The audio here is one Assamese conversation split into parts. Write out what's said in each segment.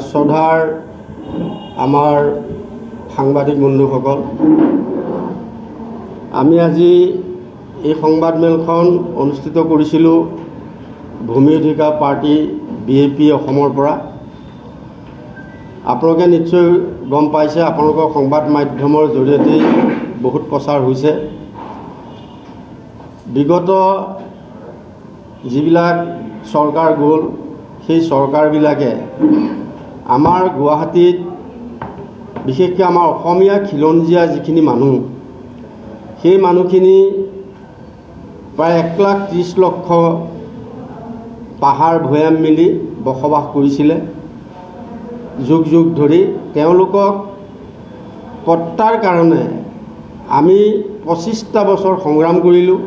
শ্ৰদ্ধাৰ আমাৰ সাংবাদিক বন্ধুসকল, আমি আজি এই সংবাদমেলখন অনুষ্ঠিত কৰিছিলোঁ ভূমি অধিকাৰ পাৰ্টি BJP অসমৰ পৰা। আপোনালোকে নিশ্চয় গম পাইছে, আপোনালোকৰ সংবাদ মাধ্যমৰ জৰিয়তে বহুত প্ৰচাৰ হৈছে। বিগত যিবিলাক চৰকাৰ গ'ল, সেই চৰকাৰবিলাকে আমাৰ গুৱাহাটীত বিশেষকৈ আমাৰ অসমীয়া খিলঞ্জীয়া যিখিনি মানুহ, সেই মানুহখিনি প্ৰায় 1,30,00,000 পাহাৰ ভৈয়াম মিলি বসবাস কৰিছিলে। যুগ যুগ ধৰি তেওঁলোকক পট্টাৰ কাৰণে আমি 25টা বছৰ সংগ্ৰাম কৰিলোঁ।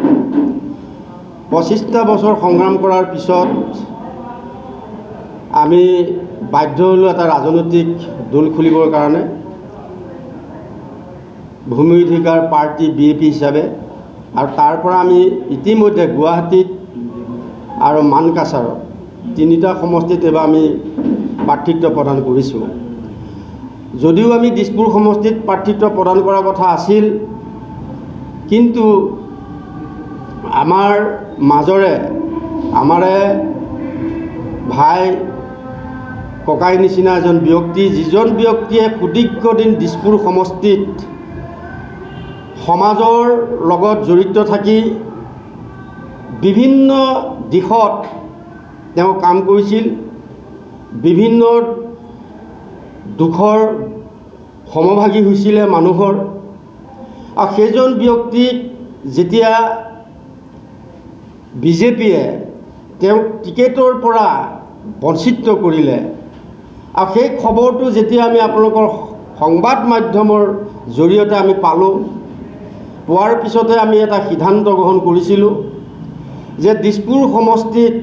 25টা বছৰ সংগ্ৰাম কৰাৰ পিছত আমি বাধ্য হ'লোঁ এটা ৰাজনৈতিক দল খুলিবৰ কাৰণে, ভূমি অধিকাৰ পাৰ্টি BJP হিচাপে। আৰু তাৰ পৰা আমি ইতিমধ্যে গুৱাহাটীত আৰু মানকাছাৰত 3টা সমষ্টিত এইবাৰ আমি প্ৰাৰ্থিত্ব প্ৰদান কৰিছোঁ। যদিও আমি দিছপুৰ সমষ্টিত প্ৰাৰ্থিত্ব প্ৰদান কৰাৰ কথা আছিল, কিন্তু আমাৰ মাজৰে আমাৰে ভাই ককাই নিচিনা এজন ব্যক্তি, যিজন ব্যক্তিয়ে সুদীৰ্ঘ দিন দিছপুৰ সমষ্টিত সমাজৰ লগত জড়িত থাকি বিভিন্ন দিশত তেওঁ কাম কৰিছিল, বিভিন্ন দুখৰ সমভাগী হৈছিলে মানুহৰ। আৰু সেইজন ব্যক্তিক যেতিয়া BJPয়ে তেওঁক টিকেটৰ পৰা বঞ্চিত কৰিলে, আৰু সেই খবৰটো যেতিয়া আমি আপোনালোকৰ সংবাদ মাধ্যমৰ জৰিয়তে আমি পালোঁ, পোৱাৰ পিছতে আমি এটা সিদ্ধান্ত গ্ৰহণ কৰিছিলোঁ যে দিছপুৰ সমষ্টিত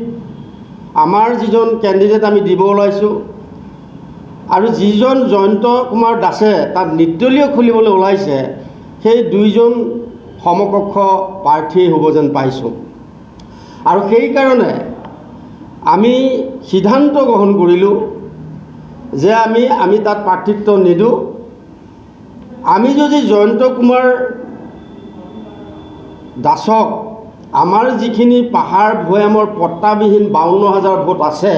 আমাৰ যিজন কেণ্ডিডেট আমি দিব ওলাইছোঁ আৰু যিজন জয়ন্ত কুমাৰ দাসে তাত নিৰ্দলীয় খুলিবলৈ ওলাইছে, সেই দুইজন সমকক্ষ প্ৰাৰ্থীয়ে হ'ব যেন পাইছোঁ। আৰু সেইকাৰণে আমি সিদ্ধান্ত গ্ৰহণ কৰিলোঁ যে আমি তাত প্ৰাৰ্থিত্ব নিদিওঁ। আমি যদি জয়ন্ত কুমাৰ দাসক, আমাৰ যিখিনি পাহাৰ ভৈয়ামৰ পট্টাবিহীন 52,000 ভোট আছে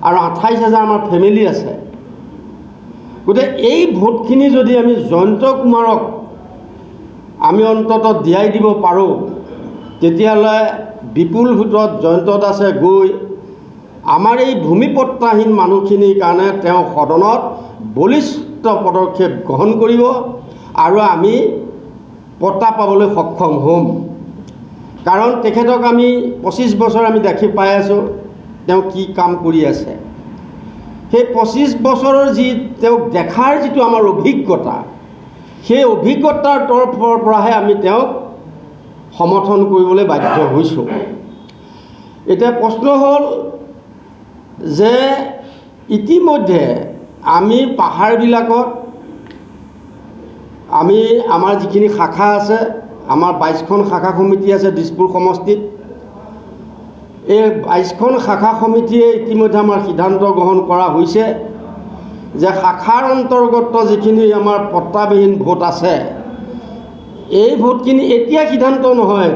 আৰু 28,000 আমাৰ ফেমিলি আছে, গতিকে এই ভোটখিনি যদি আমি জয়ন্ত কুমাৰক আমি অন্ততঃ দিয়াই দিব পাৰোঁ, তেতিয়াহ'লে বিপুল ভোটত জয়ন্ত দাসে গৈ আমাৰ এই ভূমিপট্টাহীন মানুহখিনিৰ কাৰণে তেওঁ সদনত বলিষ্ঠ পদক্ষেপ গ্ৰহণ কৰিব আৰু আমি পট্টা পাবলৈ সক্ষম হ'ম। কাৰণ তেখেতক আমি 25 বছৰ আমি দেখি পাই আছোঁ তেওঁ কি কাম কৰি আছে। সেই 25 বছৰৰ যি তেওঁক দেখাৰ যিটো আমাৰ অভিজ্ঞতা, সেই অভিজ্ঞতাৰ তৰফৰ পৰাহে আমি তেওঁক সমৰ্থন কৰিবলৈ বাধ্য হৈছোঁ। এতিয়া প্ৰশ্ন হ'ল যে ইতিমধ্যে আমি পাহাৰবিলাকত আমাৰ যিখিনি শাখা আছে, আমাৰ 22খন শাখা সমিতি আছে দিছপুৰ সমষ্টিত। এই 22খন শাখা সমিতিয়ে ইতিমধ্যে আমাৰ সিদ্ধান্ত গ্ৰহণ কৰা হৈছে যে শাখাৰ অন্তৰ্গত যিখিনি আমাৰ পট্টাবিহীন ভোট আছে, এই ভোটখিনি এতিয়া সিদ্ধান্ত নহয়,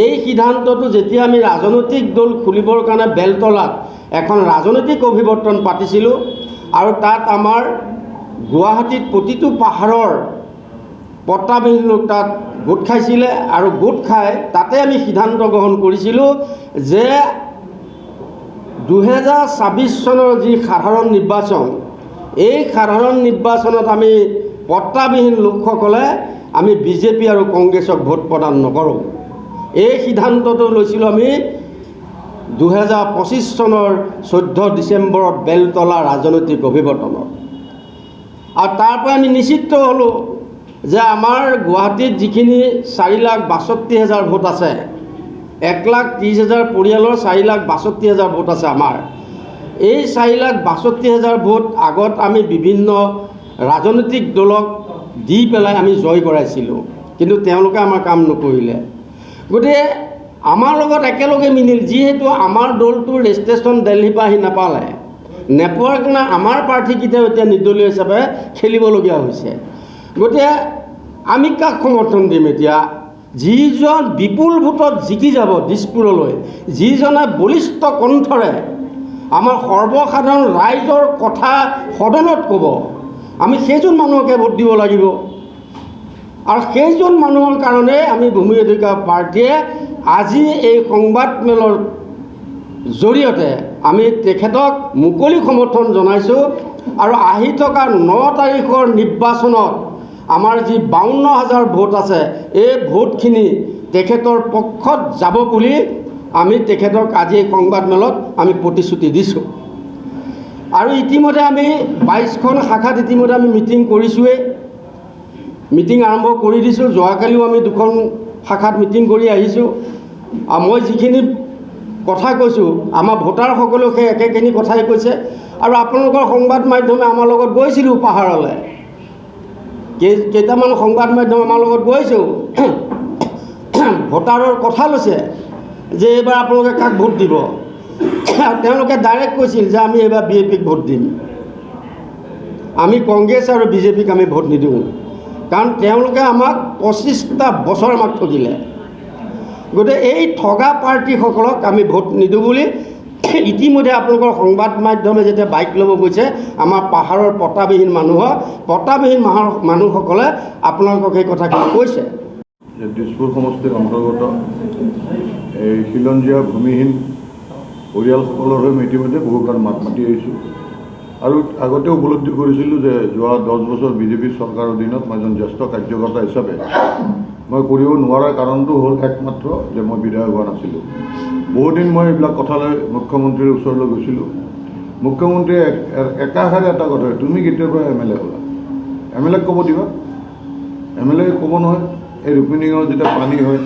এই সিদ্ধান্তটো যেতিয়া আমি ৰাজনৈতিক দল খুলিবৰ কাৰণে বেলতলাত এখন ৰাজনৈতিক অভিৱৰ্তন পাতিছিলোঁ আৰু তাত আমাৰ গুৱাহাটীত প্ৰতিটো পাহাৰৰ পট্টাবিহীন লোক তাত গোট খাইছিলে আৰু গোট খাই তাতে আমি সিদ্ধান্ত গ্ৰহণ কৰিছিলোঁ যে 2026 চনৰ যি সাধাৰণ নিৰ্বাচন, এই সাধাৰণ নিৰ্বাচনত আমি পট্টাবিহীন লোকসকলে আমি BJP আৰু কংগ্ৰেছক ভোট প্ৰদান নকৰোঁ। এই সিদ্ধান্তটো লৈছিলোঁ আমি 2025 চনৰ 14 ডিচেম্বৰত বেলতলা ৰাজনৈতিক অভিৱৰ্তনত। আৰু তাৰ পৰা আমি নিশ্চিত হ'লোঁ যে আমাৰ গুৱাহাটীত যিখিনি 4,62,000 ভোট আছে, 1,30,000 পৰিয়ালৰ 4,62,000 ভোট আছে আমাৰ। এই 4,62,000 ভোট আগত আমি বিভিন্ন ৰাজনৈতিক দলক দি পেলাই আমি জয় কৰাইছিলোঁ, কিন্তু তেওঁলোকে আমাৰ কাম নকৰিলে। গতিকে আমাৰ লগত একেলগে মিলিল, যিহেতু আমাৰ দলটোৰ ৰেজিষ্ট্ৰেশ্যন দিল্লীৰ পৰা আহি নাপালে, নেপোৱাৰ কাৰণে আমাৰ প্ৰাৰ্থীকেইটাও এতিয়া নিৰ্দলীয় হিচাপে খেলিবলগীয়া হৈছে। গতিকে আমি কাক সমৰ্থন দিম এতিয়া? যিজন বিপুল ভোটত জিকি যাব দিছপুৰলৈ, যিজনে বলিষ্ঠ কণ্ঠৰে আমাৰ সৰ্বসাধাৰণ ৰাইজৰ কথা সদনত ক'ব, আমি সেইজন মানুহকে ভোট দিব লাগিব। আৰু সেইজন মানুহৰ কাৰণে আমি ভূমি অধিকাৰ পাৰ্টীয়ে আজি এই সংবাদমেলৰ জৰিয়তে আমি তেখেতক মুকলি সমৰ্থন জনাইছোঁ। আৰু আহি থকা 9 তাৰিখৰ নিৰ্বাচনত আমাৰ যি 52,000 ভোট আছে, এই ভোটখিনি তেখেতৰ পক্ষত যাব বুলি আমি তেখেতক আজি এই সংবাদমেলত আমি প্ৰতিশ্ৰুতি দিছোঁ। আৰু ইতিমধ্যে আমি 22খন শাখাত ইতিমধ্যে আমি মিটিং কৰিছোঁৱেই, মিটিং আৰম্ভ কৰি দিছোঁ। যোৱাকালিও আমি 2খন শাখাত মিটিং কৰি আহিছোঁ। আৰু মই যিখিনি কথা কৈছোঁ, আমাৰ ভোটাৰসকলেও সেই একেখিনি কথাই কৈছে। আৰু আপোনালোকৰ সংবাদ মাধ্যমে আমাৰ লগত গৈছিলোঁ পাহাৰলৈ, কেইটামান সংবাদ মাধ্যম আমাৰ লগত গৈছোঁ, ভোটাৰৰ কথা লৈছে যে এইবাৰ আপোনালোকে কাক ভোট দিব। তেওঁলোকে ডাইৰেক্ট কৈছিল যে আমি এইবাৰ BJPক ভোট দিম, আমি কংগ্ৰেছ আৰু BJPক আমি ভোট নিদিওঁ, কাৰণ তেওঁলোকে আমাক 25টা বছৰ আমাক ঠগিলে। গতিকে এই ঠগা পাৰ্টীসকলক আমি ভোট নিদিওঁ বুলি ইতিমধ্যে আপোনালোকৰ সংবাদ মাধ্যমে যেতিয়া বাইক ল'ব গৈছে, আমাৰ পাহাৰৰ পটাবিহীন মানুহসকলে আপোনালোকক এই কথাখিনি কৈছে। দিছপুৰ সমষ্টিৰ অন্তৰ্গত এই খিলঞ্জীয়া ভূমিহীন পৰিয়ালসকলৰ হৈ ইতিমধ্যে বহুকাল মাত মাতি আহিছোঁ। আৰু আগতে উপলব্ধি কৰিছিলোঁ যে যোৱা 10 বছৰ BJP চৰকাৰৰ অধীনত মই এজন জ্যেষ্ঠ কাৰ্যকৰ্তা হিচাপে মই কৰিব নোৱাৰাৰ কাৰণটো হ'ল একমাত্ৰ যে মই বিধায়ক হোৱা নাছিলোঁ। বহুদিন মই এইবিলাক কথালৈ মুখ্যমন্ত্ৰীৰ ওচৰলৈ গৈছিলোঁ। মুখ্যমন্ত্ৰীয়ে একাষাৰে এটা কথা, তুমি কেতিয়াৰ পৰা MLA হ'লা? MLAক ক'ব দিবা? MLA ক'ব নহয়। এই ৰুক্মিণী গাঁৱত যেতিয়া পানী হয়,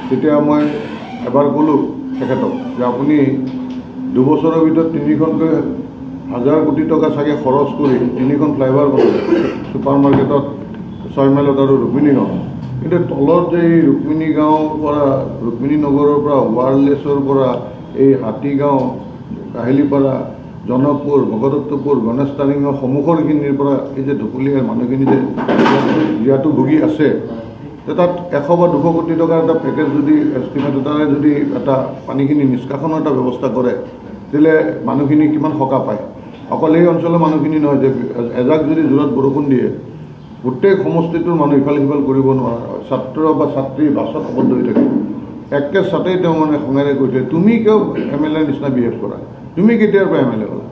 তেতিয়া মই এবাৰ ক'লোঁ তেখেতক যে আপুনি 2 বছৰৰ ভিতৰত 3খনকৈ 1000 কোটি টকা চাগে খৰচ কৰি 3খন ফ্লাইঅভাৰ বনালে, ছুপাৰ মাৰ্কেটত 6 মাইলত আৰু ৰুক্মিণী গাঁও। কিন্তু তলত যে এই ৰুক্মিণী গাঁৱৰ পৰা, ৰুক্মিণী নগৰৰ পৰা, ৱাৰলেছৰ পৰা এই হাতীগাঁও, কাহিলীপাৰা, জনকপুৰ, ভগদত্তপুৰ, গণেশ টাৰিঙৰ সন্মুখৰখিনিৰ পৰা এই যে ঢকুলীয়াৰ মানুহখিনি যে ইয়াতো ভুগি আছে, তাত 100 বা 200 কোটি টকাৰ এটা পেকেজ যদি এষ্টিমেট এটাৰে যদি এটা পানীখিনি নিষ্কাশনৰ এটা ব্যৱস্থা কৰে, তেতিয়াহ'লে মানুহখিনি কিমান সকাহ পায়। অকল এই অঞ্চলৰ মানুহখিনি নহয়, যে এজাক যদি জোৰত বৰষুণ দিয়ে গোটেই সমষ্টিটোৰ মানুহ ইফাল সিফাল কৰিব নোৱাৰা হয়। ছাত্ৰ বা ছাত্ৰী বাছত আবদ্ধ হৈ থাকে। একে ছাতেই তেওঁ মানে খঙেৰে কৈছে, তুমি কিয় MLA নিচিনা বিহেভ কৰা? তুমি কেতিয়াৰ পৰা MLA হ'লা?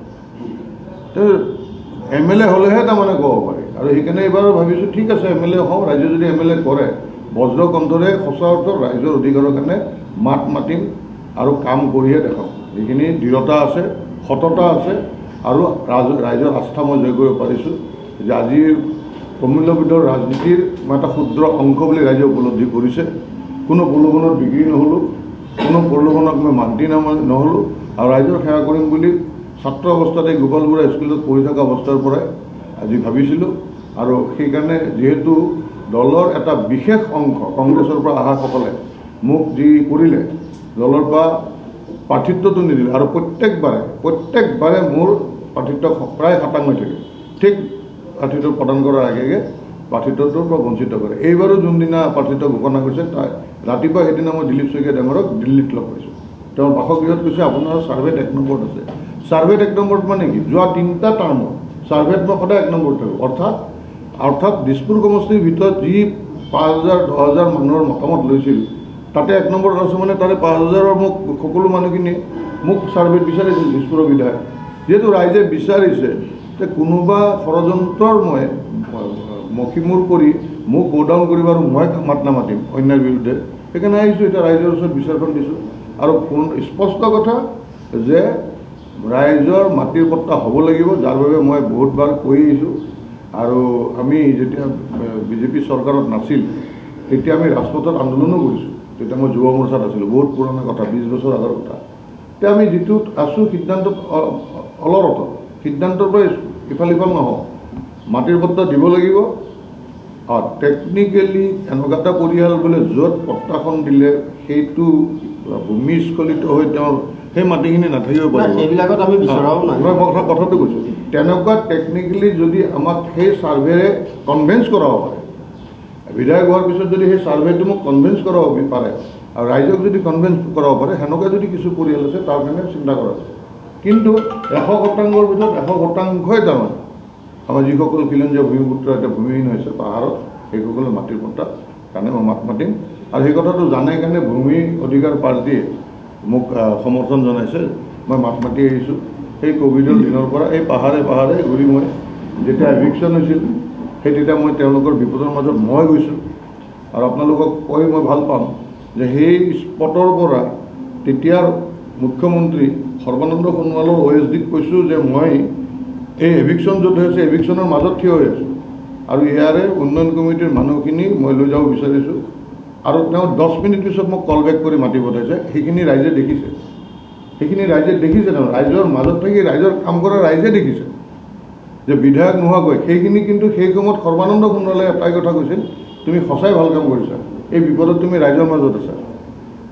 MLA হ'লেহে তাৰমানে ক'ব পাৰি। আৰু সেইকাৰণে এইবাৰ ভাবিছোঁ ঠিক আছে MLA হওঁ, ৰাইজে যদি MLA কৰে, বজ্ৰ কণ্ঠৰে সঁচা অৰ্থত ৰাইজৰ অধিকাৰৰ কাৰণে মাত মাতিম আৰু কাম কৰিহে দেখাম। যিখিনি দৃঢ়তা আছে, সততা আছে আৰু ৰাইজৰ আস্থা মই জয় কৰিব পাৰিছোঁ যে আজিৰ প্ৰমূল্যবিধৰ ৰাজনীতিৰ মই এটা ক্ষুদ্ৰ অংশ বুলি ৰাইজে উপলব্ধি কৰিছে। কোনো প্ৰলোভনত বিক্ৰী নহ'লোঁ, কোনো প্ৰলোভনত মই মান্তি নহ'লোঁ। আৰু ৰাইজৰ সেৱা কৰিম বুলি ছাত্ৰ অৱস্থাতে গোপাল বৰুৱা স্কুলত পঢ়ি থকা অৱস্থাৰ পৰাই আজি ভাবিছিলোঁ। আৰু সেইকাৰণে যিহেতু দলৰ এটা বিশেষ অংশ কংগ্ৰেছৰ পৰা অহাসকলে মোক যি কৰিলে, দলৰ পৰা প্ৰাৰ্থিত্বটো নিদিলে, আৰু প্ৰত্যেকবাৰে মোৰ প্ৰাৰ্থিত্ব প্ৰায় খাটাং হৈ থাকে। ঠিক প্ৰাৰ্থিত্ব প্ৰদান কৰাৰ আগে প্ৰাৰ্থিত্বটোৰ পৰা বঞ্চিত কৰে। এইবাৰো যোনদিনা প্ৰাৰ্থিত্ব ঘোষণা কৰিছে, তাই ৰাতিপুৱা সেইদিনা মই দিলীপ শইকীয়া ডাঙৰক দিল্লীত লগ পাইছোঁ। তেওঁৰ বাসগৃহত কৈছে আপোনাৰ ছাৰ্ভেত 1 নম্বৰত আছে। ছাৰ্ভেত 1 নম্বৰত মানে কি? যোৱা 3টা টাৰ্মত ছাৰ্ভেত মই সদায় 1 নম্বৰত থাকোঁ। অৰ্থাৎ দিছপুৰ সমষ্টিৰ ভিতৰত যি 5000, 10000 মানুহৰ মতামত লৈছিল, তাতে 1 নম্বৰত আছোঁ মানে তাৰে 5000ৰ মোক সকলো মানুহখিনি মোক ছাৰ্ভেত বিচাৰিছিল দিছপুৰৰ বিধায়ক। যিহেতু ৰাইজে বিচাৰিছে যে কোনোবা ষড়যন্ত্ৰৰ মই মকিমূৰ কৰি মোক গোডাউন কৰিব আৰু মই মাত নামাতিম অন্যায়ৰ বিৰুদ্ধে, সেইকাৰণে আহিছোঁ। এতিয়া ৰাইজৰ ওচৰত বিচাৰখন দিছোঁ। আৰু স্পষ্ট কথা যে ৰাইজৰ মাটিৰ পট্টা হ'ব লাগিব, যাৰ বাবে মই বহুতবাৰ কৈ আহিছোঁ। আৰু আমি যেতিয়া BJP চৰকাৰত নাছিল, তেতিয়া আমি ৰাজপথত আন্দোলনো কৰিছোঁ। তেতিয়া মই যুৱ মৰ্চাত আছিলোঁ, বহুত পুৰণা কথা, 20 বছৰ আগৰ কথা। এতিয়া আমি যিটোত আছোঁ সিদ্ধান্তত অলৰত, সিদ্ধান্তৰ পৰা ইফাল সিফাল নহওঁ, মাটিৰ পট্টা দিব লাগিব। টেকনিকেলি এনেকুৱা এটা পৰিয়াল বোলে য'ত পট্টাখন দিলে সেইটো ভূমিস্খলিত হৈ তেওঁৰ সেই মাটিখিনি নাথাকিব নাই, পাৰিব। সেইবিলাকত আমি বিচৰাও নাই। মই কথাটো কৈছোঁ, তেনেকুৱা টেকনিকেলি যদি আমাক সেই ছাৰ্ভেৰে কনভিন্স কৰাব পাৰে, বিধায়ক হোৱাৰ পিছত যদি সেই ছাৰ্ভেটো মোক কনভিন্স কৰাব পাৰে আৰু ৰাইজক যদি কনভিন্স কৰাব পাৰে, সেনেকুৱা যদি কিছু পৰিয়াল আছে তাৰ কাৰণে চিন্তা কৰা যায়। কিন্তু 100% ভিতৰত 100%ই তাৰমানে আমাৰ যিসকল খিলঞ্জীয়া ভূমিপুত্ৰ এতিয়া ভূমিহীন হৈছে পাহাৰত, সেইসকলৰ মাটিৰ পট্টাৰ কাৰণে মই মাত মাতিম। আৰু সেই কথাটো জানে কাৰণে ভূমি অধিকাৰ পাৰ্টীয়ে মোক সমৰ্থন জনাইছে। মই মাত মাতি আহিছোঁ। সেই ক'ভিডৰ দিনৰ পৰা এই পাহাৰে পাহাৰে ঘূৰি মই যেতিয়া এভিকশ্যন হৈছিল, সেই তেতিয়া মই তেওঁলোকৰ বিপদৰ মাজত মই গৈছোঁ। আৰু আপোনালোকক কৈ মই ভাল পাম যে সেই স্পটৰ পৰা তেতিয়াৰ মুখ্যমন্ত্ৰী সৰ্বানন্দ সোণোৱালৰ OSDক কৈছোঁ যে মই এই এভিকশ্যন য'ত হৈ আছে এভিকশ্যনৰ মাজত থিয় হৈ আছোঁ আৰু ইয়াৰে উন্নয়ন কমিটিৰ মানুহখিনি মই লৈ যাব বিচাৰিছোঁ। আৰু তেওঁ 10 মিনিট পিছত মোক কল বেক কৰি মাতি পঠাইছে। সেইখিনি ৰাইজে দেখিছে, তেওঁ ৰাইজৰ মাজত থাকি ৰাইজৰ কাম কৰা ৰাইজে দেখিছে যে বিধায়ক নোহোৱাকৈ সেইখিনি। কিন্তু সেই সময়ত সৰ্বানন্দ সোণোৱালে এটাই কথা কৈছিল, তুমি সঁচাই ভাল কাম কৰিছা, এই বিপদত তুমি ৰাইজৰ মাজত আছা।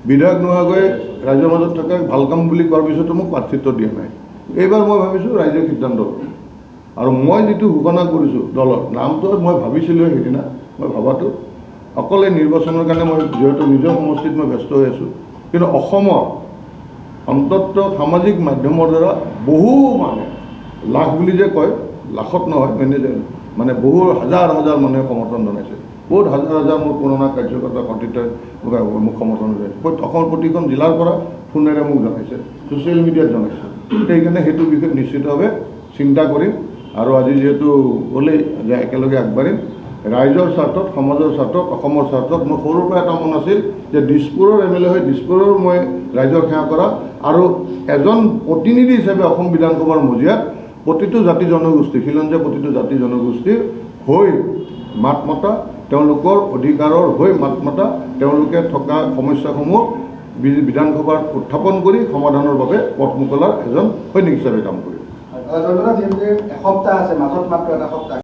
বিধায়ক নোহোৱাকৈ ৰাইজৰ মাজত থকা ভাল কাম বুলি কোৱাৰ পিছতো মোক প্ৰাৰ্থিত্ব দিয়া নাই। এইবাৰ মই ভাবিছোঁ ৰাইজে সিদ্ধান্ত ল'ব। আৰু মই যিটো ঘোষণা কৰিছোঁ দলৰ নামটো মই ভাবিছিলোঁ সেইদিনা, মই ভবাটো অকল এই নিৰ্বাচনৰ কাৰণে মই যিহেতু নিজৰ সমষ্টিত মই ব্যস্ত হৈ আছোঁ, কিন্তু অসমৰ অন্তত সামাজিক মাধ্যমৰ দ্বাৰা বহু মানে লাখ বুলি যে কয়, লাখত নহয় মানে বহু হাজাৰ হাজাৰ মানুহে সমৰ্থন জনাইছে। বহুত হাজাৰ হাজাৰ মোৰ পুৰণা কাৰ্যকৰ্তা সতীৰ্থই মোক সমৰ্থন জনাইছে। অসমৰ প্ৰতিখন জিলাৰ পৰা ফোনেৰে মোক জনাইছে, ছ'চিয়েল মিডিয়াত জনাইছে। সেইকাৰণে সেইটো বিষয়ে নিশ্চিতভাৱে চিন্তা কৰিম। আৰু আজি যিহেতু ক'লেই যে একেলগে আগবাঢ়িম ৰাইজৰ স্বাৰ্থত, সমাজৰ স্বাৰ্থত, অসমৰ স্বাৰ্থত। মোৰ সৰুৰ পৰা এটা মন আছিল যে দিছপুৰৰ MLA হৈ দিছপুৰৰ মই ৰাইজক সেৱা কৰা আৰু এজন প্ৰতিনিধি হিচাপে অসম বিধানসভাৰ মজিয়াত প্ৰতিটো জাতি জনগোষ্ঠী, খিলঞ্জীয়া প্ৰতিটো জাতি জনগোষ্ঠীৰ হৈ মাত মতা, তেওঁলোকৰ অধিকাৰৰ হৈ মাত মতা, তেওঁলোকে থকা সমস্যাসমূহ বিধানসভাত উত্থাপন কৰি সমাধানৰ বাবে পথ মোকলাৰ এজন সৈনিক হিচাপে কাম কৰিম। এসপ্তাহ আছে, মাজত মাত্ৰ এটা সপ্তাহ।